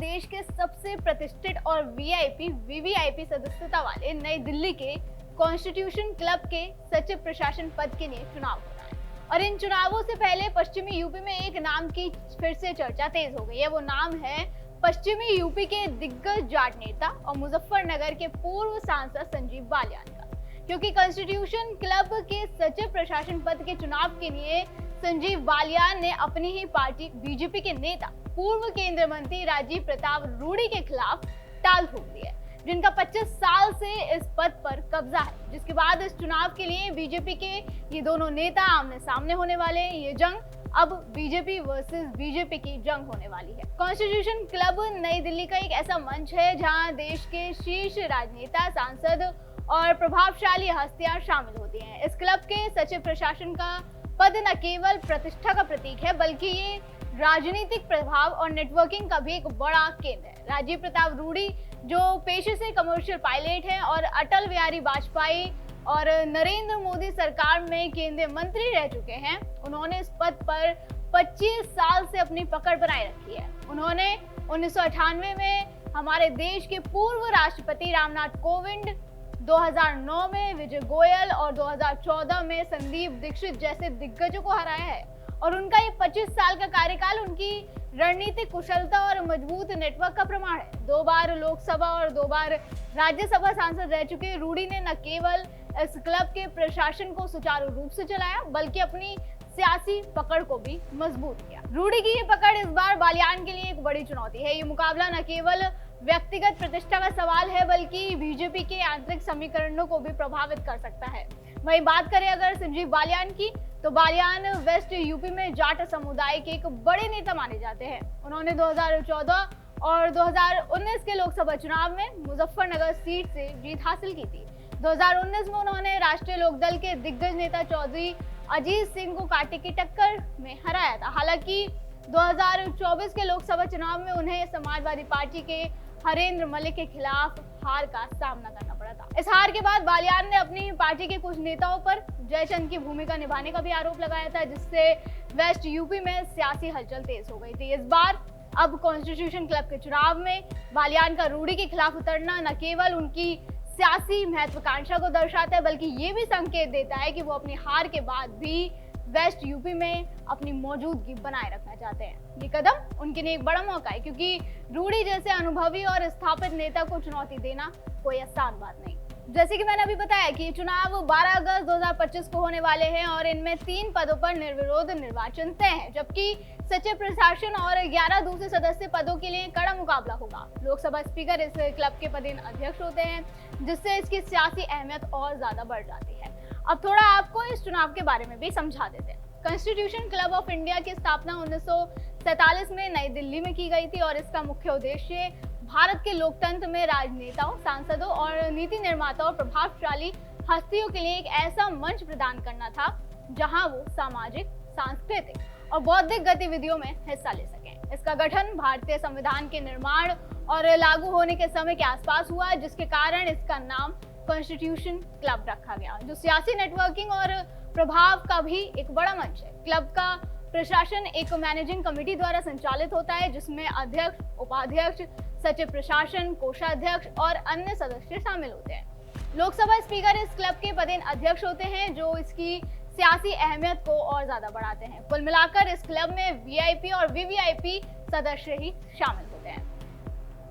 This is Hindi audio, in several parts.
देश के सबसे प्रतिष्ठित और वीआईपी वीवीआईपी सदस्यता वाले नई दिल्ली के कॉन्स्टिट्यूशन क्लब के सचिव प्रशासन पद के लिए चुनाव हो रहा है। और इन चुनावों से पहले पश्चिमी यूपी में एक नाम की फिर से चर्चा तेज हो गई है। वो नाम है पश्चिमी यूपी के दिग्गज जाट नेता और मुजफ्फरनगर के पूर्व सांसद संजीव बालियान का, क्योंकि कॉन्स्टिट्यूशन क्लब के सचिव प्रशासन पद के चुनाव के लिए संजीव बालियान ने अपनी ही पार्टी बीजेपी के नेता पूर्व केंद्रीय मंत्री राजीव प्रताप रूडी के खिलाफ टाल ठोक दी है, जिनका 25 साल से इस पद पर कब्जा है। जिसके बाद इस चुनाव के लिए बीजेपी के ये दोनों नेता आमने सामने होने वाले हैं। ये जंग अब बीजेपी वर्सेस बीजेपी की जंग होने वाली है। कॉन्स्टिट्यूशन क्लब नई दिल्ली का एक ऐसा मंच है जहां देश के शीर्ष राजनेता, सांसद और प्रभावशाली हस्तियां शामिल होती हैं। इस क्लब के सचिव प्रशासन का पद न केवल प्रतिष्ठा का प्रतीक है, बल्कि ये राजनीतिक प्रभाव और नेटवर्किंग का भी एक बड़ा केंद्र है। राजीव प्रताप रूडी, जो पेशे से कमर्शियल पायलट हैं और अटल बिहारी वाजपेयी और नरेंद्र मोदी सरकार में केंद्रीय मंत्री रह चुके हैं, उन्होंने इस पद पर 25 साल से अपनी पकड़ बनाए रखी है। उन्होंने 1998 में हमारे देश के पूर्व राष्ट्रपति रामनाथ कोविंद, 2009 में विजय गोयल और 2014 में संदीप दीक्षित जैसे दिग्गजों को हराया है। और उनका ये 25 साल का कार्यकाल उनकी रणनीतिक कुशलता और मजबूत नेटवर्क का प्रमाण है। 2 बार लोकसभा और 2 बार राज्यसभा सांसद रह चुके रूडी ने न केवल इस क्लब के प्रशासन को सुचारू रूप से चलाया, बल्कि अपनी सियासी पकड़ को भी मजबूत किया। रूडी की ये पकड़ इस बार बालियान के लिए एक बड़ी चुनौती है। ये मुकाबला न केवल व्यक्तिगत प्रतिष्ठा का सवाल है, बल्कि बीजेपी के आंतरिक समीकरणों को भी प्रभावित कर सकता है। वहीं बात करें अगर संजीव बालियान की, तो बालियान वेस्ट यूपी में जाट समुदाय के एक बड़े नेता माने जाते हैं। उन्होंने 2014 और 2019 के लोकसभा चुनाव में मुजफ्फरनगर सीट से जीत हासिल की थी। 2019 में उन्होंने राष्ट्रीय लोकदल के दिग्गज नेता चौधरी अजीत सिंह को कांटे की टक्कर में हराया था। हालांकि 2024 के लोकसभा चुनाव में उन्हें समाजवादी पार्टी के हरेंद्र मलिक के खिलाफ हार का सामना करना पड़ा था। इस हार के बाद बालियान ने अपनी पार्टी के कुछ नेताओं पर जयचंद की भूमिका निभाने का भी आरोप लगाया था, जिससे वेस्ट यूपी में सियासी हलचल तेज हो गई थी। इस बार अब कॉन्स्टिट्यूशन क्लब के चुनाव में बालियान का रूडी के खिलाफ उतरना न केवल उनकी सियासी महत्वाकांक्षा को दर्शाता है, बल्कि ये भी संकेत देता है कि वो अपनी हार के बाद भी वेस्ट यूपी में अपनी मौजूदगी बनाए रखना चाहते हैं। ये कदम उनके लिए एक बड़ा मौका है, क्योंकि रूडी जैसे अनुभवी और स्थापित नेता को चुनौती देना कोई आसान बात नहीं। जैसे कि मैंने अभी बताया कि चुनाव 12 अगस्त 2025 को होने वाले हैं और इनमें 3 पदों पर निर्विरोध निर्वाचन तय है, जबकि सचिव प्रशासन और 11 दूसरे सदस्य पदों के लिए कड़ा मुकाबला होगा। लोकसभा स्पीकर इस क्लब के पदेन अध्यक्ष होते हैं, जिससे इसकी सियासी अहमियत और ज्यादा बढ़ जाती है। अब थोड़ा आपको इस चुनाव के बारे में भी समझा देते हैं। कॉन्स्टिट्यूशन क्लब ऑफ इंडिया की स्थापना 1947 में नई दिल्ली में की गई थी और इसका मुख्य उद्देश्य भारत के लोकतंत्र में राजनेताओं, सांसदों और नीति निर्माताओं और प्रभावशाली हस्तियों के लिए एक ऐसा मंच प्रदान करना था जहां वो सामाजिक, सांस्कृतिक और बौद्धिक गतिविधियों में हिस्सा ले सकें। इसका गठन भारतीय संविधान के निर्माण और लागू होने के समय के आसपास हुआ, जिसके कारण इसका नाम कॉन्स्टिट्यूशन क्लब रखा गया, जो सियासी नेटवर्किंग और प्रभाव का भी एक बड़ा मंच है। क्लब का प्रशासन एक मैनेजिंग कमेटी द्वारा संचालित होता है, जिसमें अध्यक्ष, उपाध्यक्ष, सचिव प्रशासन, कोषाध्यक्ष और अन्य सदस्य शामिल होते हैं। लोकसभा स्पीकर इस क्लब के पदेन अध्यक्ष होते हैं, जो इसकी सियासी अहमियत को और ज्यादा बढ़ाते हैं। कुल मिलाकर इस क्लब में वीआईपी और वीवीआईपी सदस्य ही शामिल होते हैं।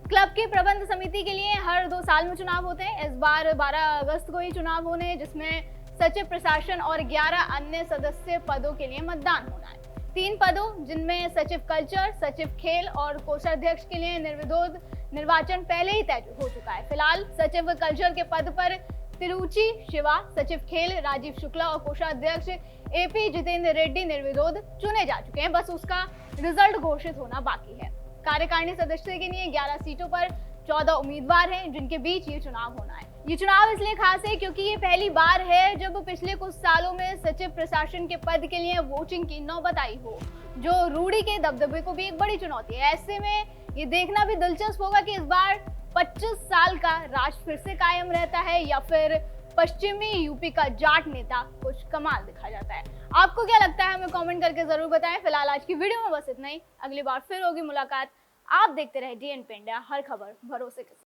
क्लब की प्रबंध समिति के लिए हर 2 साल में चुनाव होते हैं। इस बार 12 अगस्त को ही चुनाव होने हैं, जिसमें सचिव प्रशासन और 11 अन्य सदस्य पदों के लिए मतदान होना है। 3 पदों, जिनमें सचिव कल्चर, सचिव खेल और कोषाध्यक्ष के लिए निर्विरोध निर्वाचन पहले ही तय हो चुका है। फिलहाल सचिव कल्चर के पद पर तिरुचि शिवा, सचिव खेल राजीव शुक्ला और कोषाध्यक्ष एपी जितेंद्र रेड्डी निर्विरोध चुने जा चुके हैं। बस उसका रिजल्ट घोषित होना बाकी है। कार्यकारिणी सदस्य के लिए 11 सीटों पर 14 उम्मीदवार हैं, जिनके बीच ये चुनाव होना है। ये चुनाव इसलिए खास है क्योंकि ये पहली बार है जब पिछले कुछ सालों में सचिव प्रशासन के पद के लिए वोटिंग की नौबत आई हो, जो रूडी के दबदबे को भी एक बड़ी चुनौती है। ऐसे में ये देखना भी दिलचस्प होगा कि इस बार 25 साल का राज फिर से कायम रहता है या फिर पश्चिमी यूपी का जाट नेता कुछ कमाल दिखा जाता है। आपको क्या लगता है हमें कमेंट करके जरूर बताएं। फिलहाल आज की वीडियो में बस इतना ही। अगली बार फिर होगी मुलाकात। आप देखते रहे DNP इंडिया, हर खबर भरोसे के साथ।